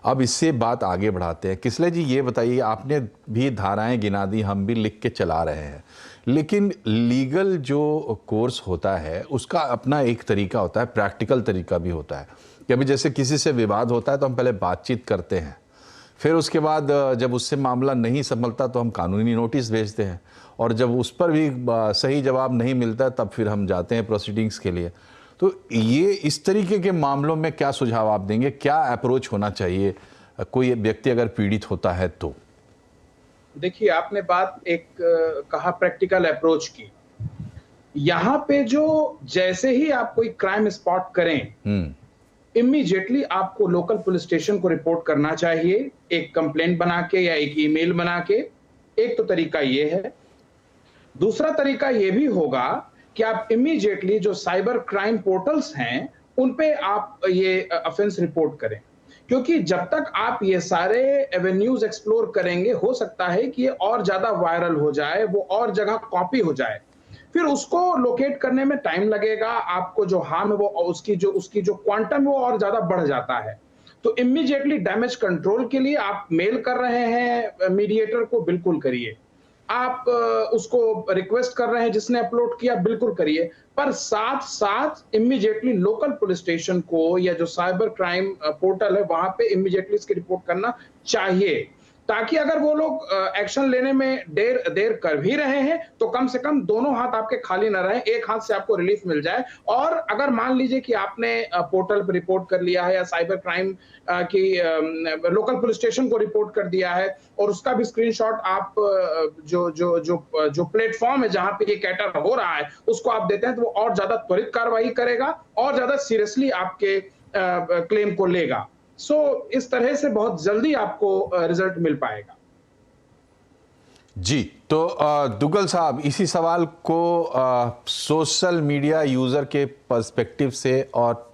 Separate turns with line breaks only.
अब इससे बात आगे बढ़ाते हैं। किसले जी, ये बताइए, आपने भी धाराएं गिना दी, हम भी लिख के चला रहे हैं, लेकिन लीगल जो कोर्स होता है उसका अपना एक तरीका होता है, प्रैक्टिकल तरीका भी होता है कि अभी जैसे किसी से विवाद होता है तो हम पहले बातचीत करते हैं, फिर उसके बाद जब उससे मामला नहीं संभलता तो हम कानूनी नोटिस भेजते हैं, और जब उस पर भी सही जवाब नहीं मिलता तब फिर हम जाते हैं प्रोसीडिंग्स के लिए। तो ये इस तरीके के मामलों में क्या सुझाव आप देंगे, क्या अप्रोच होना चाहिए कोई व्यक्ति अगर पीड़ित होता है तो?
देखिए, आपने बात एक कहा प्रैक्टिकल अप्रोच की। यहाँ पे जो जैसे ही आप कोई क्राइम स्पॉट करें, इमीडिएटली आपको लोकल पुलिस स्टेशन को रिपोर्ट करना चाहिए, एक कंप्लेंट बना के या एक ईमेल बना के। एक तो तरीका ये है। दूसरा तरीका ये भी होगा कि आप इमीडिएटली जो साइबर क्राइम पोर्टल्स हैं, उन पे आप ये ऑफेंस रिपोर्ट करें। क्योंकि जब तक आप ये सारे एवेन्यूज एक्सप्लोर करेंगे, हो सकता है कि ये और ज़्यादा वायरल हो जाए, वो और जगह कॉपी हो जाए। फिर उसको लोकेट करने में टाइम लगेगा, आपको जो हार्म है वो उसकी जो क्वांटम है वो और ज़्यादा बढ़ जाता है। तो इमीडिएटली डैमेज कंट्रोल के लिए आप मेल कर रहे हैं मीडिएटर को, बिल्कुल करिए। आप उसको रिक्वेस्ट कर रहे हैं जिसने अपलोड किया, बिल्कुल करिए। पर साथ-साथ इमीडिएटली लोकल पुलिस स्टेशन को या जो साइबर क्राइम पोर्टल है, वहाँ पे इमीडिएटली इसकी रिपोर्ट करना चाहिए। ताकि अगर वो लोग एक्शन लेने में देर देर कर भी रहे हैं, तो कम से कम दोनों हाथ आपके खाली ना रहें, एक हाथ से आपको रिलीफ मिल जाए। और अगर मान लीजिए कि आपने पोर्टल पे रिपोर्ट कर लिया है या साइबर क्राइम की लोकल पुलिस स्टेशन को रिपोर्ट कर दिया है और उसका भी स्क्रीनशॉट आप जो प्लेटफॉर्म है जहाँ पे ये कैटर हो रहा है, उसको आप देते हैं, तो वो और ज़्यादा त्वरित कार्रवाई करेगा और ज़्यादा सीरियसली आपके क्लेम को लेगा। इस तरह से बहुत जल्दी आपको रिजल्ट मिल पाएगा।
जी, तो दुग्गल साहब, इसी सवाल को सोशल मीडिया यूज़र के पर्सपेक्टिव से और